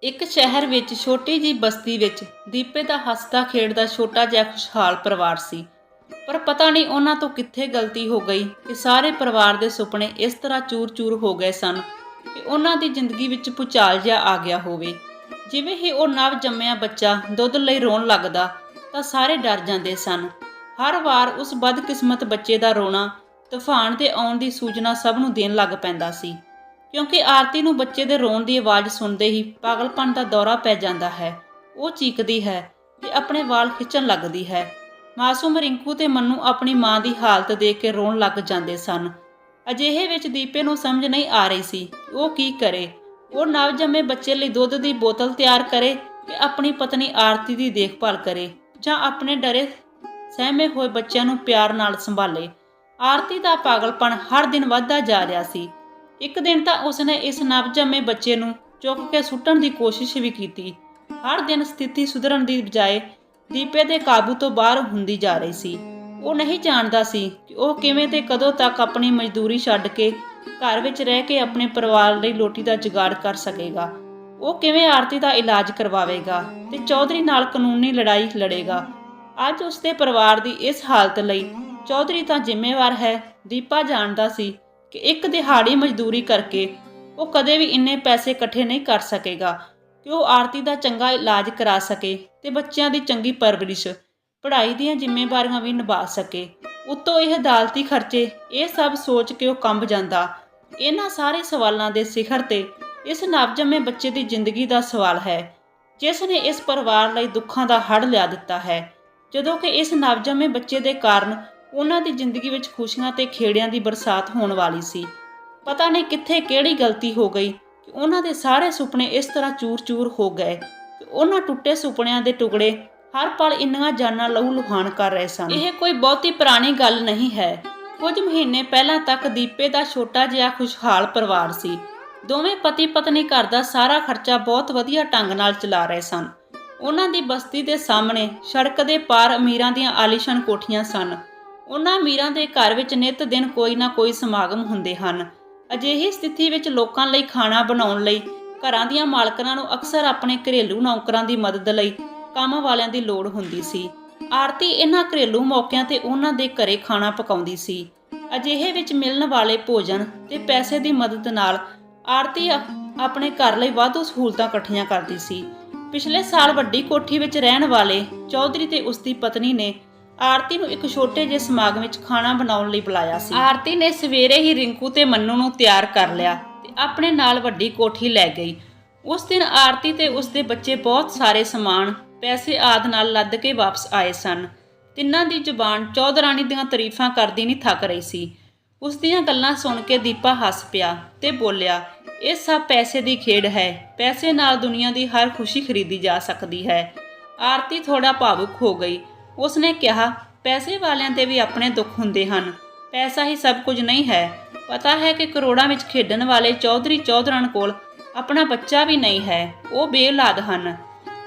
ਇੱਕ ਸ਼ਹਿਰ ਵਿੱਚ ਛੋਟੀ ਜਿਹੀ ਬਸਤੀ ਵਿੱਚ ਦੀਪੇ ਦਾ ਹੱਸਦਾ ਖੇਡਦਾ ਛੋਟਾ ਜਿਹਾ ਖੁਸ਼ਹਾਲ ਪਰਿਵਾਰ ਸੀ। ਪਰ ਪਤਾ ਨਹੀਂ ਉਹਨਾਂ ਤੋਂ ਕਿੱਥੇ ਗਲਤੀ ਹੋ ਗਈ ਕਿ ਸਾਰੇ ਪਰਿਵਾਰ ਦੇ ਸੁਪਨੇ ਇਸ ਤਰ੍ਹਾਂ ਚੂਰ-ਚੂਰ ਹੋ ਗਏ ਸਨ ਕਿ ਉਹਨਾਂ ਦੀ ਜ਼ਿੰਦਗੀ ਵਿੱਚ ਭੁਚਾਲ ਜਿਹਾ ਆ ਗਿਆ ਹੋਵੇ। ਜਿਵੇਂ ਹੀ ਉਹ ਨਵ ਜੰਮਿਆ ਬੱਚਾ ਦੁੱਧ ਲਈ ਰੋਣ ਲੱਗਦਾ ਤਾਂ ਸਾਰੇ ਡਰ ਜਾਂਦੇ ਸਨ। ਹਰ ਵਾਰ ਉਸ ਬਦਕਿਸਮਤ ਬੱਚੇ ਦਾ ਰੋਣਾ ਤੂਫਾਨ ਦੇ ਆਉਣ ਦੀ ਸੂਚਨਾ ਸਭ ਨੂੰ ਦੇਣ ਲੱਗ ਪੈਂਦਾ ਸੀ, ਕਿਉਂਕਿ ਆਰਤੀ ਨੂੰ ਬੱਚੇ ਦੇ ਰੋਣ ਦੀ ਆਵਾਜ਼ ਸੁਣਦੇ ਹੀ ਪਾਗਲਪਨ ਦਾ ਦੌਰਾ ਪੈ ਜਾਂਦਾ ਹੈ। ਉਹ ਚੀਕਦੀ ਹੈ ਤੇ ਆਪਣੇ ਵਾਲ ਖਿੱਚਣ ਲੱਗਦੀ ਹੈ। ਮਾਸੂਮ ਰਿੰਕੂ ਤੇ ਮੰਨੂ ਆਪਣੀ ਮਾਂ ਦੀ ਹਾਲਤ ਦੇਖ ਕੇ ਰੋਣ ਲੱਗ ਜਾਂਦੇ ਸਨ। ਅਜਿਹੇ ਵਿੱਚ ਦੀਪੇ ਨੂੰ ਸਮਝ ਨਹੀਂ ਆ ਰਹੀ ਸੀ ਕਿ ਉਹ ਕੀ ਕਰੇ। ਉਹ ਨਵਜੰਮੇ ਬੱਚੇ ਲਈ ਦੁੱਧ ਦੀ ਬੋਤਲ ਤਿਆਰ ਕਰੇ ਕਿ ਆਪਣੀ ਪਤਨੀ ਆਰਤੀ ਦੀ ਦੇਖਭਾਲ ਕਰੇ, ਜਾਂ ਆਪਣੇ ਡਰੇ ਸਹਿਮੇ ਹੋਏ ਬੱਚਿਆਂ ਨੂੰ ਪਿਆਰ ਨਾਲ ਸੰਭਾਲੇ। ਆਰਤੀ ਦਾ ਪਾਗਲਪਨ ਹਰ ਦਿਨ ਵੱਧਦਾ ਜਾ ਰਿਹਾ ਸੀ। ਇੱਕ ਦਿਨ ਤਾਂ ਉਸਨੇ ਇਸ ਨਵਜੰਮੇ ਬੱਚੇ ਨੂੰ ਚੁੱਕ ਕੇ ਸੁੱਟਣ ਦੀ ਕੋਸ਼ਿਸ਼ ਵੀ ਕੀਤੀ। ਹਰ ਦਿਨ ਸਥਿਤੀ ਸੁਧਰਨ ਦੀ ਬਜਾਏ ਦੀਪੇ ਦੇ ਕਾਬੂ ਤੋਂ ਬਾਹਰ ਹੁੰਦੀ ਜਾ ਰਹੀ ਸੀ। ਉਹ ਨਹੀਂ ਜਾਣਦਾ ਸੀ ਕਿ ਉਹ ਕਿਵੇਂ ਤੇ ਕਦੋਂ ਤੱਕ ਆਪਣੀ ਮਜ਼ਦੂਰੀ ਛੱਡ ਕੇ ਘਰ ਵਿੱਚ ਰਹਿ ਕੇ ਆਪਣੇ ਪਰਿਵਾਰ ਲਈ ਰੋਟੀ ਦਾ ਜੁਗਾੜ ਕਰ ਸਕੇਗਾ। ਉਹ ਕਿਵੇਂ ਆਰਤੀ ਦਾ ਇਲਾਜ ਕਰਵਾਵੇਗਾ ਤੇ ਚੌਧਰੀ ਨਾਲ ਕਾਨੂੰਨੀ ਲੜਾਈ ਲੜੇਗਾ। ਅੱਜ ਉਸਦੇ ਪਰਿਵਾਰ ਦੀ ਇਸ ਹਾਲਤ ਲਈ ਚੌਧਰੀ ਤਾਂ ਜ਼ਿੰਮੇਵਾਰ ਹੈ। ਦੀਪਾ ਜਾਣਦਾ ਸੀ ਕਿ ਇੱਕ ਦਿਹਾੜੀ ਮਜ਼ਦੂਰੀ ਕਰਕੇ ਉਹ ਕਦੇ ਵੀ ਇੰਨੇ ਪੈਸੇ ਇਕੱਠੇ ਨਹੀਂ ਕਰ ਸਕੇਗਾ ਕਿ ਉਹ ਆਰਤੀ ਦਾ ਚੰਗਾ ਇਲਾਜ ਕਰਾ ਸਕੇ ਤੇ ਬੱਚਿਆਂ ਦੀ ਚੰਗੀ ਪਰਵਰਿਸ਼, ਪੜ੍ਹਾਈ ਦੀਆਂ ਜ਼ਿੰਮੇਵਾਰੀਆਂ ਵੀ ਨਿਭਾ ਸਕੇ। ਉੱਤੋਂ ਇਹ ਅਦਾਲਤੀ ਖਰਚੇ, ਇਹ ਸਭ ਸੋਚ ਕੇ ਉਹ ਕੰਬ ਜਾਂਦਾ। ਇਹਨਾਂ ਸਾਰੇ ਸਵਾਲਾਂ ਦੇ ਸਿਖਰ ਤੇ ਇਸ ਨਵਜੰਮੇ ਬੱਚੇ ਦੀ ਜ਼ਿੰਦਗੀ ਦਾ ਸਵਾਲ ਹੈ, ਜਿਸ ਨੇ ਇਸ ਪਰਿਵਾਰ ਲਈ ਦੁੱਖਾਂ ਦਾ ਹੜ੍ਹ ਲਿਆ ਦਿੱਤਾ ਹੈ। ਜਦੋਂ ਕਿ ਇਸ ਨਵਜੰਮੇ ਬੱਚੇ ਦੇ ਕਾਰਨ ਉਹਨਾਂ ਦੀ ਜ਼ਿੰਦਗੀ ਵਿੱਚ ਖੁਸ਼ੀਆਂ ਤੇ ਖੇੜਿਆਂ ਦੀ ਬਰਸਾਤ ਹੋਣ ਵਾਲੀ ਸੀ। ਪਤਾ ਨਹੀਂ ਕਿੱਥੇ ਕਿਹੜੀ ਗਲਤੀ ਹੋ ਗਈ ਕਿ ਉਹਨਾਂ ਦੇ ਸਾਰੇ ਸੁਪਨੇ ਇਸ ਤਰ੍ਹਾਂ ਚੂਰ-ਚੂਰ ਹੋ ਗਏ ਕਿ ਉਹਨਾਂ ਟੁੱਟੇ ਸੁਪਨਿਆਂ ਦੇ ਟੁਕੜੇ ਹਰ ਪਲ ਇੰਨੀਆਂ ਜਾਨਾਂ ਲਹੂ ਲੁਹਾਨ ਕਰ ਰਹੇ ਸਨ। ਇਹ ਕੋਈ ਬਹੁਤੀ ਪੁਰਾਣੀ ਗੱਲ ਨਹੀਂ ਹੈ। ਕੁਝ ਮਹੀਨੇ ਪਹਿਲਾਂ ਤੱਕ ਦੀਪੇ ਦਾ ਛੋਟਾ ਜਿਹਾ ਖੁਸ਼ਹਾਲ ਪਰਿਵਾਰ ਸੀ। ਦੋਵੇਂ ਪਤੀ ਪਤਨੀ ਘਰ ਦਾ ਸਾਰਾ ਖਰਚਾ ਬਹੁਤ ਵਧੀਆ ਢੰਗ ਨਾਲ ਚਲਾ ਰਹੇ ਸਨ। ਉਹਨਾਂ ਦੀ ਬਸਤੀ ਦੇ ਸਾਹਮਣੇ ਸੜਕ ਦੇ ਪਾਰ ਅਮੀਰਾਂ ਦੀਆਂ ਆਲੀਸ਼ਾਨ ਕੋਠੀਆਂ ਸਨ। ਉਹਨਾਂ ਅਮੀਰਾਂ ਦੇ ਘਰ ਵਿੱਚ ਨਿੱਤ ਦਿਨ ਕੋਈ ਨਾ ਕੋਈ ਸਮਾਗਮ ਹੁੰਦੇ ਹਨ। ਅਜਿਹੀ ਸਥਿਤੀ ਵਿੱਚ ਲੋਕਾਂ ਲਈ ਖਾਣਾ ਬਣਾਉਣ ਲਈ ਘਰਾਂ ਦੀਆਂ ਮਾਲਕਣਾਂ ਨੂੰ ਅਕਸਰ ਆਪਣੇ ਘਰੇਲੂ ਨੌਕਰਾਂ ਦੀ ਮਦਦ ਲਈ ਕੰਮ ਵਾਲਿਆਂ ਦੀ ਲੋੜ ਹੁੰਦੀ ਸੀ। ਆਰਤੀ ਇਹਨਾਂ ਘਰੇਲੂ ਮੌਕਿਆਂ ਤੇ ਉਹਨਾਂ ਦੇ ਘਰੇ ਖਾਣਾ ਪਕਾਉਂਦੀ ਸੀ। ਅਜਿਹੇ ਵਿੱਚ ਮਿਲਣ ਵਾਲੇ ਭੋਜਨ ਤੇ ਪੈਸੇ ਦੀ ਮਦਦ ਨਾਲ ਆਰਤੀ ਆਪਣੇ ਘਰ ਲਈ ਵਾਧੂ ਸਹੂਲਤਾਂ ਇਕੱਠੀਆਂ ਕਰਦੀ ਸੀ। ਪਿਛਲੇ ਸਾਲ ਵੱਡੀ ਕੋਠੀ ਵਿੱਚ ਰਹਿਣ ਵਾਲੇ ਚੌਧਰੀ ਤੇ ਉਸਦੀ ਪਤਨੀ ਨੇ ਆਰਤੀ ਨੂੰ ਇੱਕ ਛੋਟੇ ਜਿਹੇ ਸਮਾਗਮ ਵਿੱਚ ਖਾਣਾ ਬਣਾਉਣ ਲਈ ਬੁਲਾਇਆ ਸੀ। ਆਰਤੀ ਨੇ ਸਵੇਰੇ ਹੀ ਰਿੰਕੂ ਤੇ ਮੰਨੂ ਨੂੰ ਤਿਆਰ ਕਰ ਲਿਆ ਤੇ ਆਪਣੇ ਨਾਲ ਵੱਡੀ ਕੋਠੀ ਲੈ ਗਈ। ਉਸ ਦਿਨ ਆਰਤੀ ਤੇ ਉਸਦੇ ਬੱਚੇ ਬਹੁਤ ਸਾਰੇ ਸਮਾਨ, ਪੈਸੇ ਆਦਿ ਨਾਲ ਲੱਦ ਕੇ ਵਾਪਸ ਆਏ ਸਨ। ਤਿੰਨਾਂ ਦੀ ਜ਼ੁਬਾਨ ਚੌਧਰਾਣੀ ਦੀਆਂ ਤਾਰੀਫਾਂ ਕਰਦੀ ਨਹੀਂ ਥੱਕ ਰਹੀ ਸੀ। ਉਸ ਦੀਆਂ ਗੱਲਾਂ ਸੁਣ ਕੇ ਦੀਪਾ ਹੱਸ ਪਿਆ ਤੇ ਬੋਲਿਆ, ਇਹ ਸਭ ਪੈਸੇ ਦੀ ਖੇਡ ਹੈ। ਪੈਸੇ ਨਾਲ ਦੁਨੀਆ ਦੀ ਹਰ ਖੁਸ਼ੀ ਖਰੀਦੀ ਜਾ ਸਕਦੀ ਹੈ। ਆਰਤੀ ਥੋੜਾ ਭਾਵੁਕ ਹੋ ਗਈ। ਉਸਨੇ ਕਿਹਾ, ਪੈਸੇ ਵਾਲਿਆਂ ਦੇ ਵੀ ਆਪਣੇ ਦੁੱਖ ਹੁੰਦੇ ਹਨ। ਪੈਸਾ ਹੀ ਸਭ ਕੁਝ ਨਹੀਂ ਹੈ। ਪਤਾ ਹੈ ਕਿ ਕਰੋੜਾਂ ਵਿੱਚ ਖੇਡਣ ਵਾਲੇ ਚੌਧਰੀ ਚੌਧਰਨ ਕੋਲ ਆਪਣਾ ਬੱਚਾ ਵੀ ਨਹੀਂ ਹੈ। ਉਹ ਬੇਔਲਾਦ ਹਨ।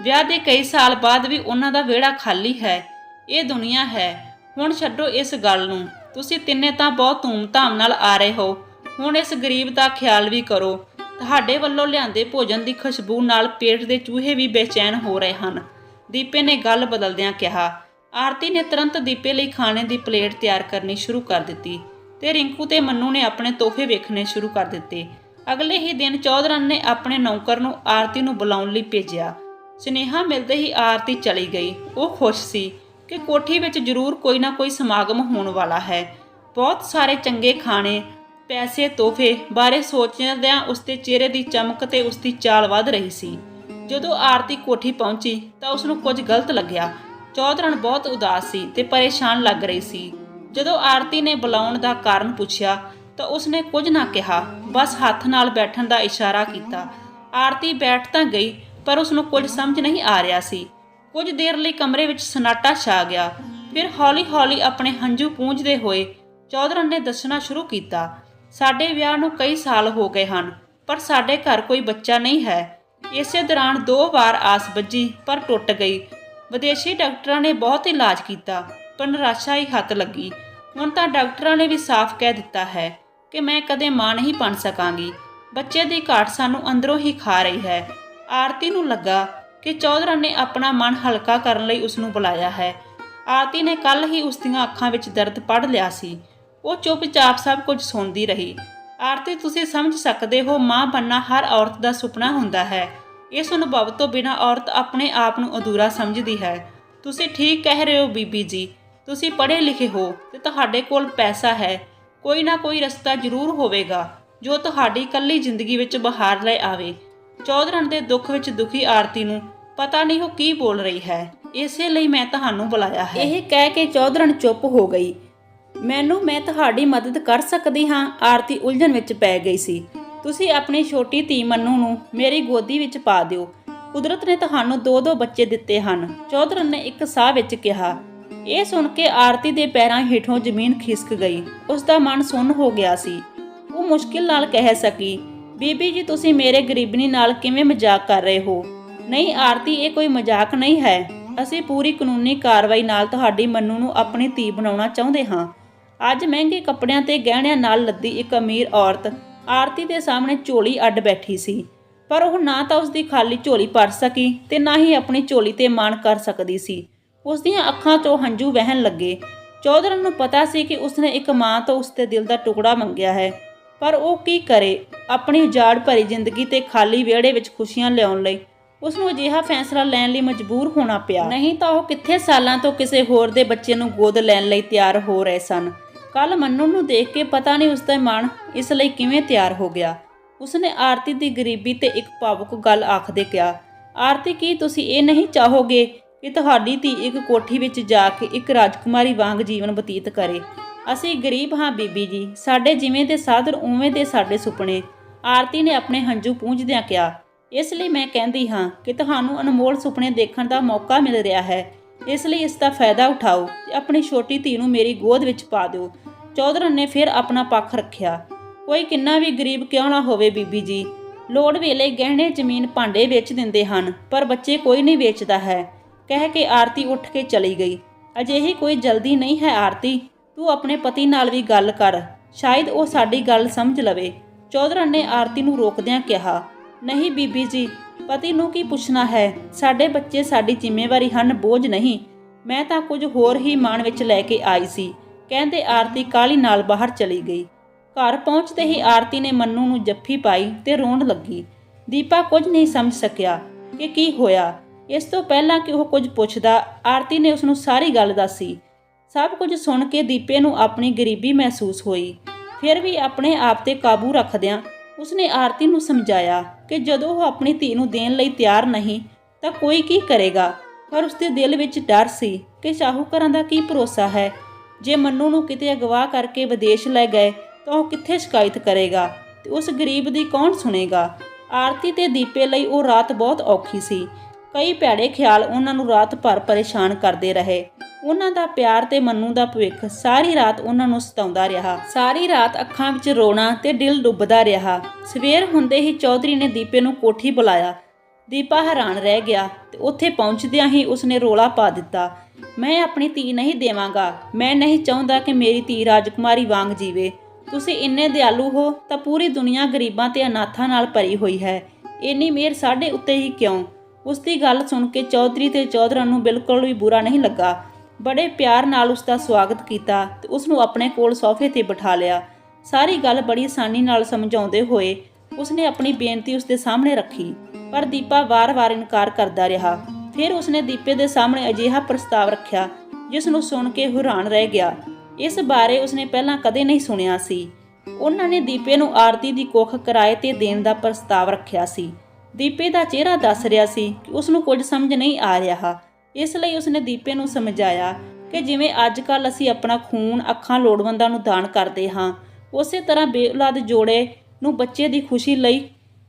ਵਿਆਹ ਦੇ ਕਈ ਸਾਲ ਬਾਅਦ ਵੀ ਉਹਨਾਂ ਦਾ ਵਿਹੜਾ ਖਾਲੀ ਹੈ। ਇਹ ਦੁਨੀਆ ਹੈ। ਹੁਣ ਛੱਡੋ ਇਸ ਗੱਲ ਨੂੰ। ਤੁਸੀਂ ਤਿੰਨੇ ਤਾਂ ਬਹੁਤ ਧੂਮ-ਧਾਮ ਨਾਲ ਆ ਰਹੇ ਹੋ। ਹੁਣ ਇਸ ਗਰੀਬ ਦਾ ਖਿਆਲ ਵੀ ਕਰੋ। ਤੁਹਾਡੇ ਵੱਲੋਂ ਲਿਆਂਦੇ ਭੋਜਨ ਦੀ ਖੁਸ਼ਬੂ ਨਾਲ ਪੇਟ ਦੇ ਚੂਹੇ ਵੀ ਬੇਚੈਨ ਹੋ ਰਹੇ ਹਨ। ਦੀਪੇ ਨੇ ਗੱਲ ਬਦਲਦਿਆਂ ਕਿਹਾ। ਆਰਤੀ ਨੇ ਤੁਰੰਤ ਦੀਪੇ ਲਈ ਖਾਣੇ ਦੀ ਪਲੇਟ ਤਿਆਰ ਕਰਨੀ ਸ਼ੁਰੂ ਕਰ ਦਿੱਤੀ ਤੇ ਰਿੰਕੂ ਤੇ ਮੰਨੂ ਨੇ ਆਪਣੇ ਤੋਹਫੇ ਵੇਖਣੇ ਸ਼ੁਰੂ ਕਰ ਦਿੱਤੇ। ਅਗਲੇ ਹੀ ਦਿਨ ਚੌਧਰਨ ਨੇ ਆਪਣੇ ਨੌਕਰ ਨੂੰ ਆਰਤੀ ਨੂੰ ਬੁਲਾਉਣ ਲਈ ਭੇਜਿਆ। ਸੁਨੇਹਾ ਮਿਲਦੇ ਹੀ ਆਰਤੀ ਚਲੀ ਗਈ। ਉਹ ਖੁਸ਼ ਸੀ ਕਿ ਕੋਠੀ ਵਿੱਚ ਜ਼ਰੂਰ ਕੋਈ ਨਾ ਕੋਈ ਸਮਾਗਮ ਹੋਣ ਵਾਲਾ ਹੈ। ਬਹੁਤ ਸਾਰੇ ਚੰਗੇ ਖਾਣੇ, ਪੈਸੇ, ਤੋਹਫੇ ਬਾਰੇ ਸੋਚਦਿਆਂ ਉਸਦੇ ਚਿਹਰੇ ਦੀ ਚਮਕ ਤੇ ਉਸਦੀ ਚਾਲ ਵੱਧ ਰਹੀ ਸੀ। ਜਦੋਂ ਆਰਤੀ ਕੋਠੀ ਪਹੁੰਚੀ ਤਾਂ ਉਸਨੂੰ ਕੁਝ ਗਲਤ ਲੱਗਿਆ। ਚੌਧਰਨ ਬਹੁਤ ਉਦਾਸ ਸੀ ਤੇ ਪਰੇਸ਼ਾਨ ਲੱਗ ਰਹੀ ਸੀ। ਜਦੋਂ ਆਰਤੀ ਨੇ ਬੁਲਾਉਣ ਦਾ ਕਾਰਨ ਪੁੱਛਿਆ ਤਾਂ ਉਸਨੇ ਕੁਝ ਨਾ ਕਿਹਾ, ਬਸ ਹੱਥ ਨਾਲ ਬੈਠਣ ਦਾ ਇਸ਼ਾਰਾ ਕੀਤਾ। ਆਰਤੀ ਬੈਠ ਤਾਂ ਗਈ ਪਰ ਉਸਨੂੰ ਕੁਝ ਸਮਝ ਨਹੀਂ ਆ ਰਿਹਾ ਸੀ। ਕੁਝ ਦੇਰ ਲਈ ਕਮਰੇ ਵਿੱਚ ਸਨਾਟਾ ਛਾ ਗਿਆ। ਫਿਰ ਹੌਲੀ-ਹੌਲੀ ਆਪਣੇ ਹੰਝੂ ਪੂੰਝਦੇ ਹੋਏ ਚੌਧਰਨ ਨੇ ਦੱਸਣਾ ਸ਼ੁਰੂ ਕੀਤਾ, ਸਾਡੇ ਵਿਆਹ ਨੂੰ ਕਈ ਸਾਲ ਹੋ ਗਏ ਹਨ ਪਰ ਸਾਡੇ ਘਰ ਕੋਈ ਬੱਚਾ ਨਹੀਂ ਹੈ। ਇਸੇ ਦੌਰਾਨ 2 ਵਾਰ ਆਸ ਬੱਝੀ ਪਰ ਟੁੱਟ ਗਈ। ਵਿਦੇਸ਼ੀ ਡਾਕਟਰਾਂ ਨੇ ਬਹੁਤ ਇਲਾਜ ਕੀਤਾ ਪਰ ਨਿਰਾਸ਼ਾ ਹੀ ਹੱਥ ਲੱਗੀ। ਹੁਣ ਤਾਂ ਡਾਕਟਰਾਂ ਨੇ ਵੀ ਸਾਫ਼ ਕਹਿ ਦਿੱਤਾ ਹੈ ਕਿ ਮੈਂ ਕਦੇ ਮਾਂ ਨਹੀਂ ਬਣ ਸਕਾਂਗੀ। ਬੱਚੇ ਦੀ ਘਾਟ ਸਾਨੂੰ ਅੰਦਰੋਂ ਹੀ ਖਾ ਰਹੀ ਹੈ। ਆਰਤੀ ਨੂੰ ਲੱਗਾ ਕਿ ਚੌਧਰਨ ਨੇ ਆਪਣਾ ਮਨ ਹਲਕਾ ਕਰਨ ਲਈ ਉਸਨੂੰ ਬੁਲਾਇਆ ਹੈ। ਆਰਤੀ ਨੇ ਕੱਲ੍ਹ ਹੀ ਉਸ ਦੀਆਂ ਅੱਖਾਂ ਵਿੱਚ ਦਰਦ ਪੜ੍ਹ ਲਿਆ ਸੀ। ਉਹ ਚੁੱਪਚਾਪ ਸਭ ਕੁਝ ਸੁਣਦੀ ਰਹੀ। ਆਰਤੀ, ਤੁਸੀਂ ਸਮਝ ਸਕਦੇ ਹੋ, ਮਾਂ ਬਣਨਾ ਹਰ ਔਰਤ ਦਾ ਸੁਪਨਾ ਹੁੰਦਾ ਹੈ। ਇਸ ਅਨੁਭਵ ਤੋਂ ਬਿਨਾਂ ਔਰਤ ਆਪਣੇ ਆਪ ਨੂੰ ਅਧੂਰਾ ਸਮਝਦੀ ਹੈ। ਤੁਸੀਂ ਠੀਕ ਕਹਿ ਰਹੇ ਹੋ ਬੀਬੀ ਜੀ। ਤੁਸੀਂ ਪੜ੍ਹੇ ਲਿਖੇ ਹੋ ਤੇ ਤੁਹਾਡੇ ਕੋਲ ਪੈਸਾ ਹੈ। ਕੋਈ ਨਾ ਕੋਈ ਰਸਤਾ ਜ਼ਰੂਰ ਹੋਵੇਗਾ ਜੋ ਤੁਹਾਡੀ ਇਕੱਲੀ ਜ਼ਿੰਦਗੀ ਵਿੱਚ ਬਹਾਰ ਲੈ ਆਵੇ। ਚੌਧਰਨ ਦੇ ਦੁੱਖ ਵਿੱਚ ਦੁਖੀ ਆਰਤੀ ਨੂੰ ਪਤਾ ਨਹੀਂ ਉਹ ਕੀ ਬੋਲ ਰਹੀ ਹੈ। ਇਸੇ ਲਈ ਮੈਂ ਤੁਹਾਨੂੰ ਬੁਲਾਇਆ ਹੈ। ਇਹ ਕਹਿ ਕੇ ਚੌਧਰਨ ਚੁੱਪ ਹੋ ਗਈ। ਮੈਂ ਤੁਹਾਡੀ ਮਦਦ ਕਰ ਸਕਦੀ ਹਾਂ? ਆਰਤੀ ਉਲਝਣ ਵਿੱਚ ਪੈ ਗਈ ਸੀ। ਤੁਸੀਂ ਆਪਣੀ ਛੋਟੀ ਧੀ ਮੰਨੂ ਨੂੰ ਮੇਰੀ ਗੋਦੀ ਵਿੱਚ ਪਾ ਦਿਓ। ਕੁਦਰਤ ਨੇ ਤੁਹਾਨੂੰ 2-2 ਬੱਚੇ ਦਿੱਤੇ ਹਨ, ਚੌਧਰਨ ਨੇ ਇੱਕ ਸਾਹ ਵਿੱਚ ਕਿਹਾ। ਇਹ ਸੁਣ ਕੇ ਆਰਤੀ ਦੇ ਪੈਰਾਂ ਹੇਠੋਂ ਜ਼ਮੀਨ ਖਿਸਕ ਗਈ। ਉਸ ਦਾ ਮਨ ਸੁੰਨ ਹੋ ਗਿਆ ਸੀ। ਉਹ ਮੁਸ਼ਕਿਲ ਨਾਲ ਕਹਿ ਸਕੀ, ਬੀਬੀ ਜੀ, ਤੁਸੀਂ ਮੇਰੇ ਗਰੀਬਣੀ ਨਾਲ ਕਿਵੇਂ ਮਜ਼ਾਕ ਕਰ ਰਹੇ ਹੋ? ਨਹੀਂ ਆਰਤੀ, ਇਹ ਕੋਈ ਮਜ਼ਾਕ ਨਹੀਂ ਹੈ। ਅਸੀਂ ਪੂਰੀ ਕਾਨੂੰਨੀ ਕਾਰਵਾਈ ਨਾਲ ਤੁਹਾਡੀ ਮੰਨੂ ਨੂੰ ਆਪਣੀ ਧੀ ਬਣਾਉਣਾ ਚਾਹੁੰਦੇ ਹਾਂ। ਅੱਜ ਮਹਿੰਗੇ ਕੱਪੜਿਆਂ ਤੇ ਗਹਿਣਿਆਂ ਨਾਲ ਲੱਦੀ ਇੱਕ ਅਮੀਰ ਔਰਤ ਆਰਤੀ ਦੇ ਸਾਹਮਣੇ ਝੋਲੀ ਅੱਡ ਬੈਠੀ ਸੀ, ਪਰ ਉਹ ਨਾ ਤਾਂ ਉਸਦੀ ਖਾਲੀ ਝੋਲੀ ਭਰ ਸਕੀ ਤੇ ਨਾ ਹੀ ਆਪਣੀ ਝੋਲੀ ਤੇ ਮਾਣ ਕਰ ਸਕਦੀ ਸੀ। ਉਸ ਦੀਆਂ ਅੱਖਾਂ 'ਚੋਂ ਹੰਝੂ ਵਹਿਣ ਲੱਗੇ। ਚੌਧਰਨ ਨੂੰ ਪਤਾ ਸੀ ਕਿ ਉਸਨੇ ਇੱਕ ਮਾਂ ਤੋਂ ਉਸਦੇ ਦਿਲ ਦਾ ਟੁਕੜਾ ਮੰਗਿਆ ਹੈ, ਪਰ ਉਹ ਕੀ ਕਰੇ? ਆਪਣੀ ਉਜਾੜ ਭਰੀ ਜ਼ਿੰਦਗੀ ਤੇ ਖਾਲੀ ਵਿਹੜੇ ਵਿੱਚ ਖੁਸ਼ੀਆਂ ਲਿਆਉਣ ਲਈ ਉਸਨੂੰ ਅਜਿਹਾ ਫੈਸਲਾ ਲੈਣ ਲਈ ਮਜਬੂਰ ਹੋਣਾ ਪਿਆ। ਨਹੀਂ ਤਾਂ ਉਹ ਕਿੱਥੇ ਸਾਲਾਂ ਤੋਂ ਕਿਸੇ ਹੋਰ ਦੇ ਬੱਚੇ ਨੂੰ ਗੋਦ ਲੈਣ ਲਈ ਤਿਆਰ ਹੋ ਰਹੇ ਸਨ। ਕੱਲ ਮੰਨੂ ਨੂੰ ਦੇਖ ਕੇ ਪਤਾ ਨਹੀਂ ਉਸਦਾ ਮਨ ਇਸ ਲਈ ਕਿਵੇਂ ਤਿਆਰ ਹੋ ਗਿਆ। ਉਸਨੇ ਆਰਤੀ ਦੀ ਗਰੀਬੀ ਤੇ ਇੱਕ ਭਾਵੁਕ ਗੱਲ ਆਖਦੇ ਕਿਹਾ, ਆਰਤੀ, ਕੀ ਤੁਸੀਂ ਇਹ ਨਹੀਂ ਚਾਹੋਗੇ ਕਿ ਤੁਹਾਡੀ ਧੀ ਇੱਕ ਕੋਠੀ ਵਿੱਚ ਜਾ ਕੇ ਇੱਕ ਰਾਜਕੁਮਾਰੀ ਵਾਂਗ ਜੀਵਨ ਬਤੀਤ ਕਰੇ? ਅਸੀਂ ਗਰੀਬ ਹਾਂ ਬੀਬੀ ਜੀ, ਸਾਡੇ ਜਿਵੇਂ ਦੇ ਸਾਧਨ ਉਵੇਂ ਦੇ ਸਾਡੇ ਸੁਪਨੇ। ਆਰਤੀ ਨੇ ਆਪਣੇ ਹੰਝੂ ਪੂੰਝਦਿਆਂ ਕਿਹਾ, ਇਸ ਲਈ ਮੈਂ ਕਹਿੰਦੀ ਹਾਂ ਕਿ ਤੁਹਾਨੂੰ ਅਨਮੋਲ ਸੁਪਨੇ ਦੇਖਣ ਦਾ ਮੌਕਾ ਮਿਲ ਰਿਹਾ ਹੈ। ਇਸ ਲਈ ਇਸ ਦਾ ਫਾਇਦਾ ਉਠਾਓ ਤੇ ਆਪਣੀ ਛੋਟੀ ਧੀ ਨੂੰ ਮੇਰੀ ਗੋਦ ਵਿੱਚ ਪਾ ਦਿਓ। ਚੌਧਰਨ ਨੇ ਫਿਰ ਆਪਣਾ ਪੱਖ ਰੱਖਿਆ। ਕੋਈ ਕਿੰਨਾ ਵੀ ਗਰੀਬ ਕਿਉਂ ਨਾ ਹੋਵੇ ਬੀਬੀ ਜੀ, ਲੋੜ ਵੇਲੇ ਗਹਿਣੇ ਜ਼ਮੀਨ ਭਾਂਡੇ ਵੇਚ ਦਿੰਦੇ ਹਨ, ਪਰ ਬੱਚੇ ਕੋਈ ਨਹੀਂ ਵੇਚਦਾ ਹੈ। ਕਹਿ ਕੇ ਆਰਤੀ ਉੱਠ ਕੇ ਚਲੀ ਗਈ। ਅਜਿਹੀ ਕੋਈ ਜਲਦੀ ਨਹੀਂ ਹੈ ਆਰਤੀ, ਤੂੰ ਆਪਣੇ ਪਤੀ ਨਾਲ ਵੀ ਗੱਲ ਕਰ, ਸ਼ਾਇਦ ਉਹ ਸਾਡੀ ਗੱਲ ਸਮਝ ਲਵੇ। ਚੌਧਰਨ ਨੇ ਆਰਤੀ ਨੂੰ ਰੋਕਦਿਆਂ ਕਿਹਾ, ਨਹੀਂ ਬੀਬੀ ਜੀ, ਪਤੀ ਨੂੰ ਕੀ ਪੁੱਛਣਾ ਹੈ? ਸਾਡੇ ਬੱਚੇ ਸਾਡੀ ਜ਼ਿੰਮੇਵਾਰੀ ਹਨ, ਬੋਝ ਨਹੀਂ। ਮੈਂ ਤਾਂ ਕੁਝ ਹੋਰ ਹੀ ਮਨ ਵਿੱਚ ਲੈ ਕੇ ਆਈ ਸੀ। ਕਹਿੰਦੇ ਆਰਤੀ ਕਾਹਲੀ ਨਾਲ ਬਾਹਰ ਚਲੀ ਗਈ। ਘਰ ਪਹੁੰਚਦੇ ਹੀ ਆਰਤੀ ਨੇ ਮੰਨੂ ਨੂੰ ਜੱਫੀ ਪਾਈ ਤੇ ਰੋਣ ਲੱਗੀ। ਦੀਪਾ ਕੁਝ ਨਹੀਂ ਸਮਝ ਸਕਿਆ ਕਿ ਕੀ ਹੋਇਆ। ਇਸ ਤੋਂ ਪਹਿਲਾਂ ਕਿ ਉਹ ਕੁਝ ਪੁੱਛਦਾ, ਆਰਤੀ ਨੇ ਉਸਨੂੰ ਸਾਰੀ ਗੱਲ ਦੱਸੀ। ਸਭ ਕੁਝ ਸੁਣ ਕੇ ਦੀਪੇ ਨੂੰ ਆਪਣੀ ਗਰੀਬੀ ਮਹਿਸੂਸ ਹੋਈ। ਫਿਰ ਵੀ ਆਪਣੇ ਆਪ ਤੇ ਕਾਬੂ ਰੱਖਦਿਆਂ ਉਸਨੇ ਆਰਤੀ ਨੂੰ ਸਮਝਾਇਆ ਕਿ ਜਦੋਂ ਉਹ ਆਪਣੀ ਧੀ ਨੂੰ ਦੇਣ ਲਈ ਤਿਆਰ ਨਹੀਂ ਤਾਂ ਕੋਈ ਕੀ ਕਰੇਗਾ। ਪਰ ਉਸਦੇ ਦਿਲ ਵਿੱਚ ਡਰ ਸੀ ਕਿ ਸ਼ਾਹੂਕਾਰਾਂ ਦਾ ਕੀ ਭਰੋਸਾ ਹੈ। ਜੇ ਮੰਨੂ ਨੂੰ ਕਿਤੇ ਅਗਵਾ ਕਰਕੇ ਵਿਦੇਸ਼ ਲੈ ਗਏ ਤਾਂ ਉਹ ਕਿੱਥੇ ਸ਼ਿਕਾਇਤ ਕਰੇਗਾ ਤੇ ਉਸ ਗਰੀਬ ਦੀ ਕੌਣ ਸੁਣੇਗਾ। ਆਰਤੀ ਤੇ ਦੀਪੇ ਲਈ ਉਹ ਰਾਤ ਬਹੁਤ ਔਖੀ ਸੀ। ਕਈ ਭੈੜੇ ਖਿਆਲ ਉਹਨਾਂ ਨੂੰ ਰਾਤ ਭਰ ਪਰੇਸ਼ਾਨ ਕਰਦੇ ਰਹੇ। ਉਹਨਾਂ ਦਾ ਪਿਆਰ ਤੇ ਮੰਨੂ ਦਾ ਭਵਿੱਖ ਸਾਰੀ ਰਾਤ ਉਹਨਾਂ ਨੂੰ ਸਤਾਉਂਦਾ ਰਿਹਾ। ਸਾਰੀ ਰਾਤ ਅੱਖਾਂ ਵਿੱਚ ਰੋਣਾ ਤੇ ਦਿਲ ਡੁੱਬਦਾ ਰਿਹਾ। ਸਵੇਰ ਹੁੰਦੇ ਹੀ ਚੌਧਰੀ ਨੇ ਦੀਪੇ ਨੂੰ ਕੋਠੀ ਬੁਲਾਇਆ। ਦੀਪਾ ਹੈਰਾਨ ਰਹਿ ਗਿਆ ਤੇ ਉੱਥੇ ਪਹੁੰਚਦਿਆਂ ਹੀ ਉਸਨੇ ਰੋਲਾ ਪਾ ਦਿੱਤਾ, ਮੈਂ ਆਪਣੀ ਧੀ ਨਹੀਂ ਦੇਵਾਂਗਾ। ਮੈਂ ਨਹੀਂ ਚਾਹੁੰਦਾ ਕਿ ਮੇਰੀ ਧੀ ਰਾਜਕੁਮਾਰੀ ਵਾਂਗ ਜੀਵੇ। ਤੁਸੀਂ ਇੰਨੇ ਦਿਆਲੂ ਹੋ ਤਾਂ ਪੂਰੀ ਦੁਨੀਆ ਗਰੀਬਾਂ ਤੇ ਅਨਾਥਾਂ ਨਾਲ ਭਰੀ ਹੋਈ ਹੈ। ਇੰਨੀ ਮਿਹਰ ਸਾਡੇ ਉੱਤੇ ਹੀ ਕਿਉਂ? ਉਸਦੀ ਗੱਲ ਸੁਣ ਕੇ ਚੌਧਰੀ ਤੇ ਚੌਧਰਨ ਨੂੰ ਬਿਲਕੁਲ ਵੀ ਬੁਰਾ ਨਹੀਂ ਲੱਗਾ। ਬੜੇ ਪਿਆਰ ਨਾਲ ਉਸ ਦਾ ਸਵਾਗਤ ਕੀਤਾ ਤੇ ਉਸ ਨੂੰ ਆਪਣੇ ਕੋਲ ਸੋਫੇ ਤੇ ਬਿਠਾ ਲਿਆ। ਸਾਰੀ ਗੱਲ ਬੜੀ ਆਸਾਨੀ ਨਾਲ ਸਮਝਾਉਂਦੇ ਹੋਏ ਉਸਨੇ ਆਪਣੀ ਬੇਨਤੀ ਉਸਦੇ ਸਾਹਮਣੇ ਰੱਖੀ, ਪਰ ਦੀਪਾ ਵਾਰ-ਵਾਰ ਇਨਕਾਰ ਕਰਦਾ ਰਿਹਾ। ਫਿਰ ਉਸਨੇ ਦੀਪੇ ਦੇ ਸਾਹਮਣੇ ਅਜਿਹਾ ਪ੍ਰਸਤਾਵ ਰੱਖਿਆ ਜਿਸ ਨੂੰ ਸੁਣ ਕੇ ਹੈਰਾਨ ਰਹਿ ਗਿਆ। ਇਸ ਬਾਰੇ ਉਸਨੇ ਪਹਿਲਾਂ ਕਦੇ ਨਹੀਂ ਸੁਣਿਆ ਸੀ। ਉਹਨਾਂ ਨੇ ਦੀਪੇ ਨੂੰ ਆਰਤੀ ਦੀ ਕੁੱਖ ਕਿਰਾਏ ਤੇ ਦੇਣ ਦਾ ਪ੍ਰਸਤਾਵ ਰੱਖਿਆ ਸੀ। ਦੀਪੇ ਦਾ ਚਿਹਰਾ ਦੱਸ ਰਿਹਾ ਸੀ ਕਿ ਉਸਨੂੰ ਕੁਝ ਸਮਝ ਨਹੀਂ ਆ ਰਿਹਾ। ਇਸ ਲਈ ਉਸਨੇ ਦੀਪੇ ਨੂੰ ਸਮਝਾਇਆ ਕਿ ਜਿਵੇਂ ਅੱਜ ਕੱਲ੍ਹ ਅਸੀਂ ਆਪਣਾ ਖੂਨ, ਅੱਖਾਂ ਲੋੜਵੰਦਾਂ ਨੂੰ ਦਾਨ ਕਰਦੇ ਹਾਂ, ਉਸੇ ਤਰ੍ਹਾਂ ਬੇਔਲਾਦ ਜੋੜੇ ਨੂੰ ਬੱਚੇ ਦੀ ਖੁਸ਼ੀ ਲਈ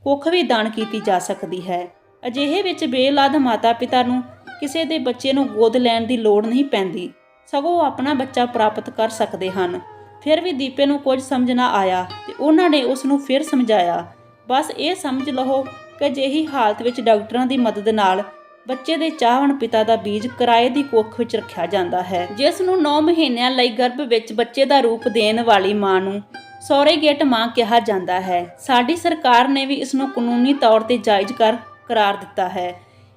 ਕੁੱਖ ਵੀ ਦਾਨ ਕੀਤੀ ਜਾ ਸਕਦੀ ਹੈ। ਅਜਿਹੇ ਵਿੱਚ ਬੇਔਲਾਦ ਮਾਤਾ ਪਿਤਾ ਨੂੰ ਕਿਸੇ ਦੇ ਬੱਚੇ ਨੂੰ ਗੋਦ ਲੈਣ ਦੀ ਲੋੜ ਨਹੀਂ ਪੈਂਦੀ, ਸਗੋਂ ਉਹ ਆਪਣਾ ਬੱਚਾ ਪ੍ਰਾਪਤ ਕਰ ਸਕਦੇ ਹਨ। ਫਿਰ ਵੀ ਦੀਪੇ ਨੂੰ ਕੁਝ ਸਮਝ ਨਾ ਆਇਆ ਤੇ ਉਹਨਾਂ ਨੇ ਉਸ ਨੂੰ ਫਿਰ ਸਮਝਾਇਆ। ਬਸ ਇਹ ਸਮਝ ਲਓ ਕਿ ਅਜਿਹੀ ਹਾਲਤ ਵਿੱਚ ਡਾਕਟਰਾਂ ਦੀ ਮਦਦ ਨਾਲ ਬੱਚੇ ਦੇ ਚਾਹਵਣ ਪਿਤਾ ਦਾ ਬੀਜ ਕਿਰਾਏ ਦੀ ਕੁੱਖ ਵਿੱਚ ਰੱਖਿਆ ਜਾਂਦਾ ਹੈ, ਜਿਸ ਨੂੰ 9 ਮਹੀਨਿਆਂ ਲਈ ਗਰਭ ਵਿੱਚ ਬੱਚੇ ਦਾ ਰੂਪ ਦੇਣ ਵਾਲੀ ਮਾਂ ਨੂੰ ਸੌਰੇਗੇਟ ਮਾਂ ਕਿਹਾ ਜਾਂਦਾ ਹੈ। ਸਾਡੀ ਸਰਕਾਰ ਨੇ ਵੀ ਇਸ ਨੂੰ ਕਾਨੂੰਨੀ ਤੌਰ ਤੇ ਜਾਇਜ਼ ਕਰ ਕਰਾਰ ਦਿੱਤਾ ਹੈ।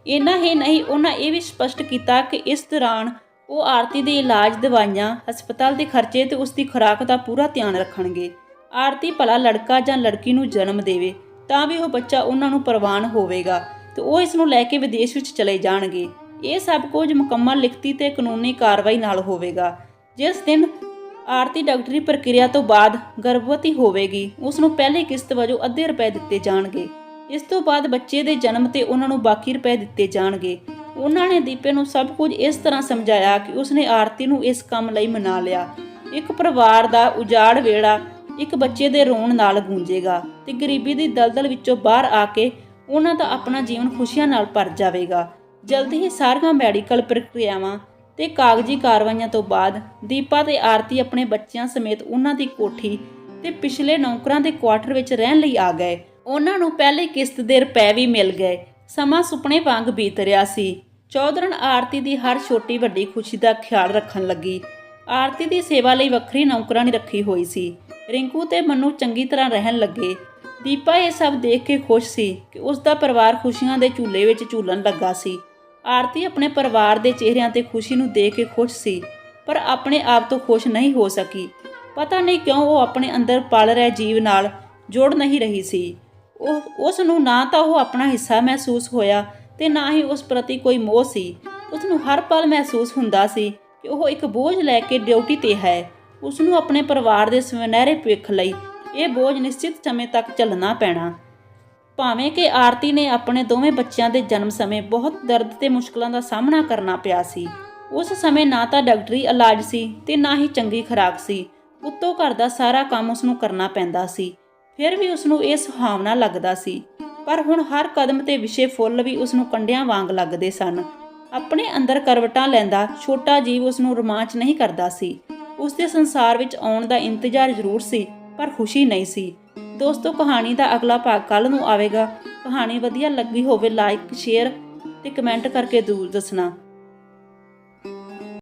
ਇੰਨਾ ਹੀ ਨਹੀਂ, ਉਹਨਾਂ ਇਹ ਵੀ ਸਪਸ਼ਟ ਕੀਤਾ ਕਿ ਇਸ ਦੌਰਾਨ ਉਹ ਆਰਤੀ ਦੇ ਇਲਾਜ, ਦਵਾਈਆਂ, ਹਸਪਤਾਲ ਦੇ ਖਰਚੇ ਤੇ ਉਸ ਦੀ ਖੁਰਾਕ ਦਾ ਪੂਰਾ ਧਿਆਨ ਰੱਖਣਗੇ। ਆਰਤੀ ਭਲਾ ਲੜਕਾ ਜਾਂ ਲੜਕੀ ਨੂੰ ਜਨਮ ਦੇਵੇ ਤਾਂ ਵੀ ਉਹ ਬੱਚਾ ਉਹਨਾਂ ਨੂੰ ਪ੍ਰਵਾਨ ਹੋਵੇਗਾ ਤੇ ਉਹ ਇਸ ਨੂੰ ਲੈ ਕੇ ਵਿਦੇਸ਼ ਵਿੱਚ ਚਲੇ ਜਾਣਗੇ। ਇਹ ਸਭ ਕੁਝ ਮੁਕੰਮਲ ਲਿਖਤੀ ਤੇ ਕਾਨੂੰਨੀ ਕਾਰਵਾਈ ਨਾਲ ਹੋਵੇਗਾ। ਜਿਸ ਦਿਨ ਆਰਤੀ ਡਾਕਟਰੀ ਪ੍ਰਕਿਰਿਆ ਤੋਂ ਬਾਅਦ ਗਰਭਵਤੀ ਹੋਵੇਗੀ, ਉਸ ਨੂੰ ਪਹਿਲੀ ਕਿਸ਼ਤ ਵਜੋਂ ਅੱਧੇ ਰੁਪਏ ਦਿੱਤੇ ਜਾਣਗੇ। ਇਸ ਤੋਂ ਬਾਅਦ ਬੱਚੇ ਦੇ ਜਨਮ ਤੇ ਉਹਨਾਂ ਨੂੰ ਬਾਕੀ ਰੁਪਏ ਦਿੱਤੇ ਜਾਣਗੇ। ਉਹਨਾਂ ਨੇ ਦੀਪੇ ਨੂੰ ਸਭ ਕੁਝ ਇਸ ਤਰ੍ਹਾਂ ਸਮਝਾਇਆ ਕਿ ਉਸਨੇ ਆਰਤੀ ਨੂੰ ਇਸ ਕੰਮ ਲਈ ਮਨਾ ਲਿਆ। ਇੱਕ ਪਰਿਵਾਰ ਦਾ ਉਜਾੜ ਵੇੜਾ ਇੱਕ ਬੱਚੇ ਦੇ ਰੋਣ ਨਾਲ ਗੂੰਜੇਗਾ ਤੇ ਗਰੀਬੀ ਦੀ ਦਲਦਲ ਵਿੱਚੋਂ ਬਾਹਰ ਆ ਕੇ ਉਹਨਾਂ ਦਾ ਆਪਣਾ ਜੀਵਨ ਖੁਸ਼ੀਆਂ ਨਾਲ ਭਰ ਜਾਵੇਗਾ। ਜਲਦੀ ਹੀ ਸਾਰੀਆਂ ਮੈਡੀਕਲ ਪ੍ਰਕਿਰਿਆਵਾਂ ਤੇ ਕਾਗਜ਼ੀ ਕਾਰਵਾਈਆਂ ਤੋਂ ਬਾਅਦ ਦੀਪਾ ਤੇ ਆਰਤੀ ਆਪਣੇ ਬੱਚਿਆਂ ਸਮੇਤ ਉਹਨਾਂ ਦੀ ਕੋਠੀ ਤੇ ਪਿਛਲੇ ਨੌਕਰਾਂ ਦੇ ਕੁਆਟਰ ਵਿੱਚ ਰਹਿਣ ਲਈ ਆ ਗਏ। ਉਹਨਾਂ ਨੂੰ ਪਹਿਲੀ ਕਿਸ਼ਤ ਦੇ ਰੁਪਏ ਵੀ ਮਿਲ ਗਏ। ਸਮਾਂ ਸੁਪਨੇ ਵਾਂਗ ਬੀਤ ਰਿਹਾ ਸੀ। ਚੌਧਰਨ ਆਰਤੀ ਦੀ ਹਰ ਛੋਟੀ ਵੱਡੀ ਖੁਸ਼ੀ ਦਾ ਖਿਆਲ ਰੱਖਣ ਲੱਗੀ। ਆਰਤੀ ਦੀ ਸੇਵਾ ਲਈ ਵੱਖਰੀ ਨੌਕਰਾਨੀ ਰੱਖੀ ਹੋਈ ਸੀ। ਰਿੰਕੂ ਤੇ ਮੰਨੂ ਚੰਗੀ ਤਰ੍ਹਾਂ ਰਹਿਣ ਲੱਗੇ। ਦੀਪਾ ਇਹ ਸਭ ਦੇਖ ਕੇ ਖੁਸ਼ ਸੀ ਕਿ ਉਸ ਦਾ ਪਰਿਵਾਰ ਖੁਸ਼ੀਆਂ ਦੇ ਝੂਲੇ ਵਿੱਚ ਝੂਲਣ ਲੱਗਾ ਸੀ। ਆਰਤੀ ਆਪਣੇ ਪਰਿਵਾਰ ਦੇ ਚਿਹਰਿਆਂ ਤੇ ਖੁਸ਼ੀ ਨੂੰ ਦੇਖ ਕੇ ਖੁਸ਼ ਸੀ, ਪਰ ਆਪਣੇ ਆਪ ਤੋਂ ਖੁਸ਼ ਨਹੀਂ ਹੋ ਸਕੀ। ਪਤਾ ਨਹੀਂ ਕਿਉਂ ਉਹ ਆਪਣੇ ਅੰਦਰ ਪਲ ਰਹੇ ਜੀਵ ਨਾਲ ਜੁੜ ਨਹੀਂ ਰਹੀ ਸੀ। ਉਸ ਨੂੰ ਨਾ ਤਾਂ ਉਹ ਆਪਣਾ ਹਿੱਸਾ ਮਹਿਸੂਸ ਹੋਇਆ ਤੇ ਨਾ ਹੀ ਉਸ ਪ੍ਰਤੀ ਕੋਈ ਮੋਹ ਸੀ। ਉਸ ਨੂੰ ਹਰ ਪਲ ਮਹਿਸੂਸ ਹੁੰਦਾ ਸੀ ਕਿ ਉਹ ਇੱਕ ਬੋਝ ਲੈ ਕੇ ਡਿਊਟੀ ਤੇ ਹੈ। ਉਸ ਨੂੰ ਆਪਣੇ ਪਰਿਵਾਰ ਦੇ ਸੁਨਹਿਰੇ ਭਵਿੱਖ ਲਈ ਇਹ ਬੋਝ ਨਿਸ਼ਚਿਤ ਸਮੇਂ ਤੱਕ ਝੱਲਣਾ ਪੈਣਾ। ਭਾਵੇਂ ਕਿ ਆਰਤੀ ਨੇ ਆਪਣੇ ਦੋਵੇਂ ਬੱਚਿਆਂ ਦੇ ਜਨਮ ਸਮੇਂ ਬਹੁਤ ਦਰਦ ਤੇ ਮੁਸ਼ਕਲਾਂ ਦਾ ਸਾਹਮਣਾ ਕਰਨਾ ਪਿਆ ਸੀ। ਉਸ ਸਮੇਂ ਨਾ ਤਾਂ ਡਾਕਟਰੀ ਇਲਾਜ ਸੀ ਤੇ ਨਾ ਹੀ ਚੰਗੀ ਖੁਰਾਕ ਸੀ। ਉੱਤੋਂ ਘਰ ਦਾ ਸਾਰਾ ਕੰਮ ਉਸ ਨੂੰ ਕਰਨਾ ਪੈਂਦਾ ਸੀ। ਫਿਰ ਵੀ ਉਸ ਨੂੰ ਇਹ ਸੁਹਾਵਣਾ ਲੱਗਦਾ ਸੀ। ਪਰ ਹੁਣ ਹਰ ਕਦਮ ਤੇ ਵਿਛੇ ਫੁੱਲ ਵੀ ਉਸ ਨੂੰ ਕੰਡਿਆਂ ਵਾਂਗ ਲੱਗਦੇ ਸਨ। ਆਪਣੇ ਅੰਦਰ ਕਰਵਟਾਂ ਲੈਂਦਾ ਛੋਟਾ ਜੀਵ ਉਸ ਨੂੰ ਰੋਮਾਂਚ ਨਹੀਂ ਕਰਦਾ ਸੀ। ਉਸ ਦੇ ਸੰਸਾਰ ਵਿੱਚ ਆਉਣ ਦਾ ਇੰਤਜ਼ਾਰ ਜ਼ਰੂਰ ਸੀ, ਪਰ ਖੁਸ਼ੀ ਨਹੀਂ ਸੀ। ਦੋਸਤੋ, ਕਹਾਣੀ ਦਾ ਅਗਲਾ ਭਾਗ ਕੱਲ੍ਹ ਨੂੰ ਆਵੇਗਾ। ਕਹਾਣੀ ਵਧੀਆ ਲੱਗੀ ਹੋਵੇ ਲਾਈਕ, ਸ਼ੇਅਰ ਤੇ ਕਮੈਂਟ ਕਰਕੇ ਜ਼ਰੂਰ ਦੱਸਣਾ।